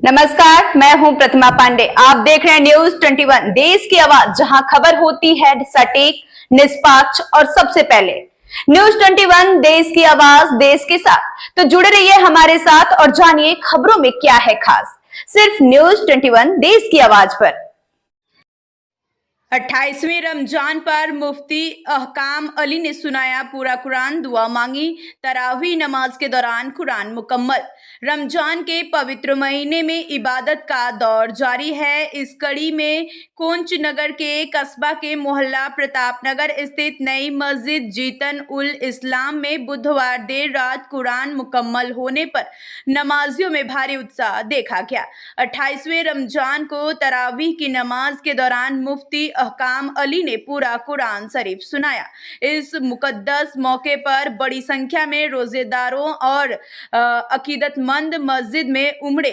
नमस्कार, मैं हूं प्रतिमा पांडे। आप देख रहे हैं न्यूज 21 देश की आवाज, जहां खबर होती है सटीक, निष्पक्ष और सबसे पहले। न्यूज 21 देश की आवाज, देश के साथ। तो जुड़े रहिए हमारे साथ और जानिए खबरों में क्या है खास, सिर्फ न्यूज 21 देश की आवाज पर। 28वें रमजान पर मुफ्ती अहकाम अली ने सुनाया पूरा कुरान, दुआ मांगी। तरावी नमाज के दौरान कुरान मुकम्मल। रमजान के पवित्र महीने में इबादत का दौर जारी है। इस कड़ी में कोंच नगर के कस्बा के मोहल्ला प्रतापनगर स्थित नई मस्जिद जीतन उल इस्लाम में बुधवार देर रात कुरान मुकम्मल होने पर नमाजियों में भारी उत्साह देखा गया। 28वें रमजान को तरावी की नमाज के दौरान मुफ्ती अहकाम अली ने पूरा कुरान शरीफ सुनाया। इस मुकद्दस मौके पर बड़ी संख्या में रोजेदारों और अकीदतमंद मस्जिद में उमड़े।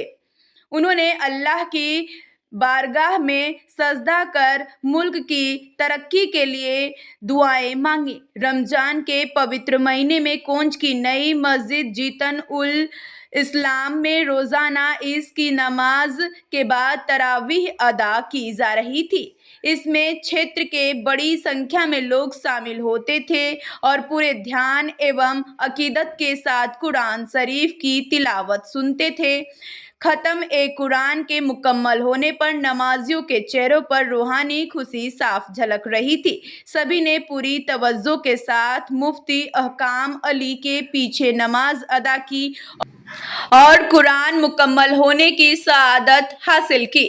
उन्होंने अल्लाह की बारगाह में सजदा कर मुल्क की तरक्की के लिए दुआएं मांगी। रमजान के पवित्र महीने में कोंच की नई मस्जिद जीतन उल इस्लाम में रोजाना ईद की नमाज के बाद तरावीह अदा की जा रही थी। इसमें क्षेत्र के बड़ी संख्या में लोग शामिल होते थे और पूरे ध्यान एवं अकीदत के साथ कुरान शरीफ की तिलावत सुनते थे। खत्म कुरान के मुकम्मल होने पर नमाजियों के चेहरों पर रूहानी खुशी साफ झलक रही थी। सभी ने पूरी तवज्जो के साथ मुफ्ती अहकाम अली के पीछे नमाज अदा की और कुरान मुकम्मल होने की सआदत हासिल की।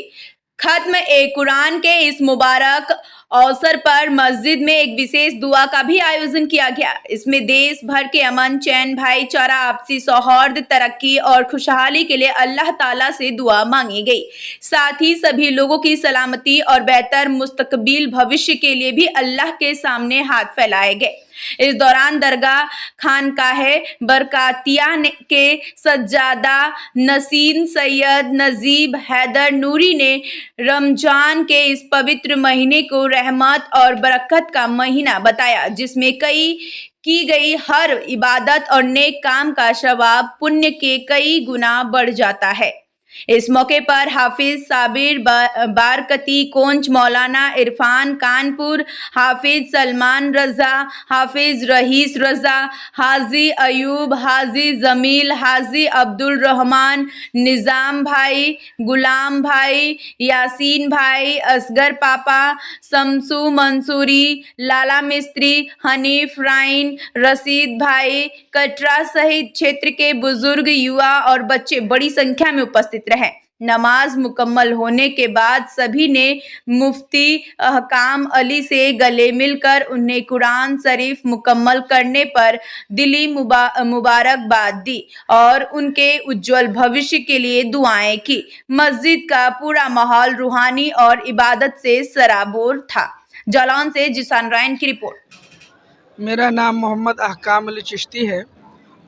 खत्म कुरान के इस मुबारक अवसर पर मस्जिद में एक विशेष दुआ का भी आयोजन किया गया। इसमें देश भर के अमन, चैन, भाईचारा, आपसी सौहार्द, तरक्की और खुशहाली के लिए अल्लाह ताला से दुआ मांगी गई। साथ ही सभी लोगों की सलामती और बेहतर मुस्तकबिल भविष्य के लिए भी अल्लाह के सामने हाथ फैलाए गए। इस दौरान दरगाह खानकाहे बरकातिया के सज्जादा नसीन सैयद नजीब हैदर नूरी ने रमजान के इस पवित्र महीने को रहमत और बरकत का महीना बताया, जिसमें की गई हर इबादत और नेक काम का सवाब पुण्य के कई गुना बढ़ जाता है। इस मौके पर हाफिज साबिर बारकती कोंच, मौलाना इरफान कानपुर, हाफिज सलमान रजा, हाफिज रहीस रजा, हाजी अयूब, हाजी जमील, हाजी अब्दुल रहमान, निज़ाम भाई, गुलाम भाई, यासीन भाई, असगर पापा, शमसू मंसूरी, लाला मिस्त्री, हनीफ राइन, रशीद भाई, कटरा सहित क्षेत्र के बुजुर्ग, युवा और बच्चे बड़ी संख्या में उपस्थित रहे। नमाज मुकम्मल होने के बाद सभी ने मुफ्ती अहकाम अली से गले मिलकर उन्हें कुरान शरीफ मुकम्मल करने पर दिली मुबारकबाद दी और उनके उज्जवल भविष्य के लिए दुआएं की। मस्जिद का पूरा माहौल रूहानी और इबादत से सराबोर था। जालौन से जिसान रायन की रिपोर्ट। मेरा नाम मोहम्मद अहकाम अली चिश्ती है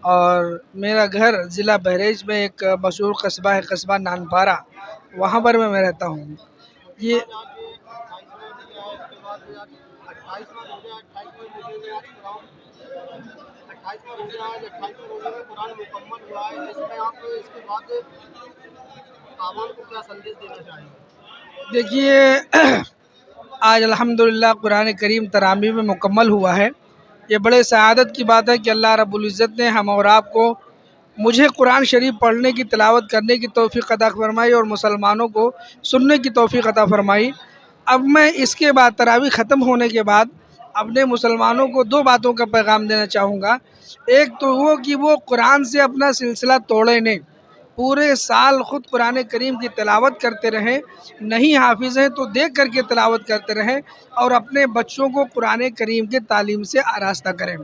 और मेरा घर ज़िला बहरेज में एक मशहूर कस्बा है, कस्बा नानपारा, वहाँ पर मैं रहता हूँ। ये देखिए आज अल्हम्दुलिल्लाह कुरान करीम तरावी में मुकम्मल हुआ है। ये बड़े सआदत की बात है कि अल्लाह रब्बुल इज़्ज़त ने हम और आपको, मुझे कुरान शरीफ पढ़ने की, तिलावत करने की तौफ़ीक़ अता फ़रमाई और मुसलमानों को सुनने की तौफ़ीक़ अता फ़रमाई। अब मैं इसके बाद तरावी ख़त्म होने के बाद अपने मुसलमानों को दो बातों का पैगाम देना चाहूँगा। एक तो वो कि वो कुरान से अपना सिलसिला तोड़े नहीं, पूरे साल ख़ुद कुरान करीम की तिलावत करते रहें, नहीं हाफिज़ हैं तो देख करके तिलावत करते रहें और अपने बच्चों को कुरान करीम के तालीम से आरास्ता करें।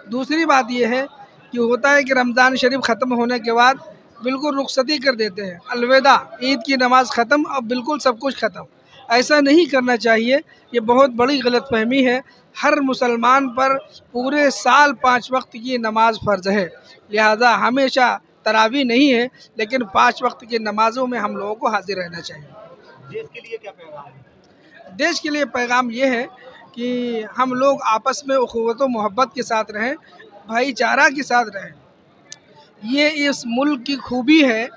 दूसरी बात यह है कि होता है कि रमज़ान शरीफ ख़त्म होने के बाद बिल्कुल रुखसती कर देते हैं, अलविदा, ईद की नमाज़ ख़त्म, अब बिल्कुल सब कुछ ख़त्म। ऐसा नहीं करना चाहिए, ये बहुत बड़ी गलतफहमी है। हर मुसलमान पर पूरे साल 5 वक्त की नमाज फ़र्ज़ है, लिहाजा हमेशा तरावी नहीं है लेकिन 5 वक्त की नमाज़ों में हम लोगों को हाजिर रहना चाहिए। देश के लिए क्या पैगाम है? देश के लिए पैगाम ये है कि हम लोग आपस में उख़ुवत व मोहब्बत के साथ रहें, भाईचारा के साथ रहें। ये इस मुल्क की खूबी है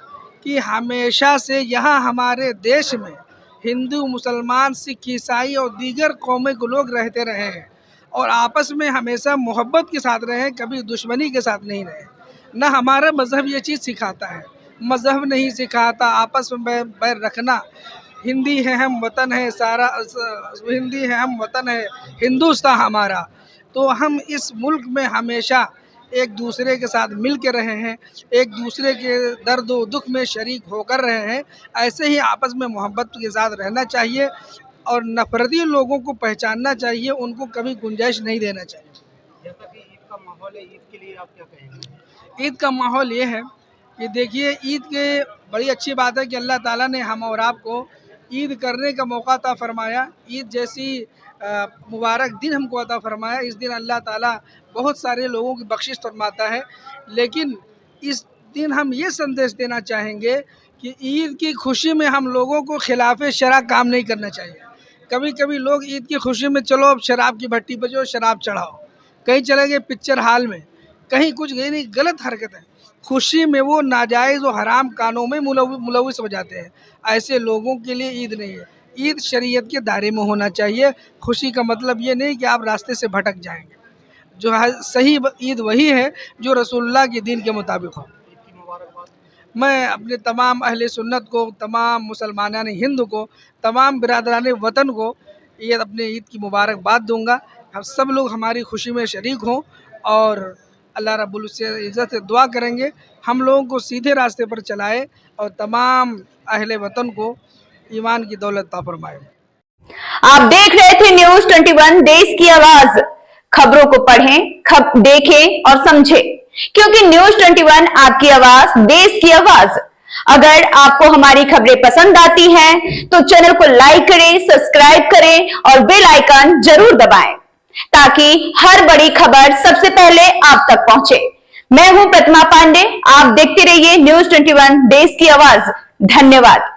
कि हमेशा से यहाँ हमारे देश में हिंदू, मुसलमान, सिख, ईसाई और दीगर कौमें के लोग रहते रहे हैं और आपस में हमेशा मोहब्बत के साथ रहे, कभी दुश्मनी के साथ नहीं रहे। न हमारा मज़हब ये चीज़ सिखाता है, मज़हब नहीं सिखाता आपस में बैर रखना। हिंदी है हम वतन है सारा, हिंदी है हम वतन है हिंदुस्तान हमारा। तो हम इस मुल्क में हमेशा एक दूसरे के साथ मिल के रहे हैं, एक दूसरे के दर्द व दुख में शरीक होकर रहे हैं। ऐसे ही आपस में मोहब्बत के साथ रहना चाहिए और नफरती लोगों को पहचानना चाहिए, उनको कभी गुंजाइश नहीं देना चाहिए। जैसा कि ईद का माहौल है, ईद के लिए आप क्या कहेंगे? ईद का माहौल ये है कि देखिए, ईद के बड़ी अच्छी बात है कि अल्लाह ताला ने हम और आपको ईद करने का मौका अता फरमाया। ईद जैसी मुबारक दिन हमको अता फरमाया। इस दिन अल्लाह ताला बहुत सारे लोगों की बख्शिश फरमाता है, लेकिन इस दिन हम ये संदेश देना चाहेंगे कि ईद की खुशी में हम लोगों को खिलाफ शरअ काम नहीं करना चाहिए। कभी कभी लोग ईद की खुशी में चलो अब शराब की भट्टी पर जो शराब चढ़ाओ, कहीं चले गए पिक्चर हाल में, कहीं कुछ गए, नहीं, गलत हरकत है। खुशी में वो नाजायज़ और हराम कानों में मुलविस हो जाते हैं। ऐसे लोगों के लिए ईद नहीं है। ईद शरीयत के दायरे में होना चाहिए। खुशी का मतलब ये नहीं कि आप रास्ते से भटक जाएंगे। जो है सही ईद वही है जो रसूलुल्लाह के दीन के मुताबिक हो। ईद की मुबारकबाद। मैं अपने तमाम अहले सुन्नत को, तमाम मुसलमानान हिंद को, तमाम बिरादरान वतन को ये अपने ईद की मुबारकबाद दूंगा। हम सब लोग हमारी खुशी में शरीक हों और अल्लाह रब्बुल इज़्ज़त से दुआ करेंगे हम लोगों को सीधे रास्ते पर चलाए और तमाम अहले वतन को ईमान की दौलत अता फरमाए। आप देख रहे थे न्यूज़ 21 देश की आवाज। खबरों को पढ़ें, देखें और समझें, क्योंकि न्यूज़ 21 आपकी आवाज, देश की आवाज। अगर आपको हमारी खबरें पसंद आती हैं तो चैनल को लाइक करें, सब्सक्राइब करें और बेल आइकन जरूर दबाएं, ताकि हर बड़ी खबर सबसे पहले आप तक पहुंचे। मैं हूं प्रतिमा पांडे, आप देखते रहिए न्यूज़ 21 देश की आवाज। धन्यवाद।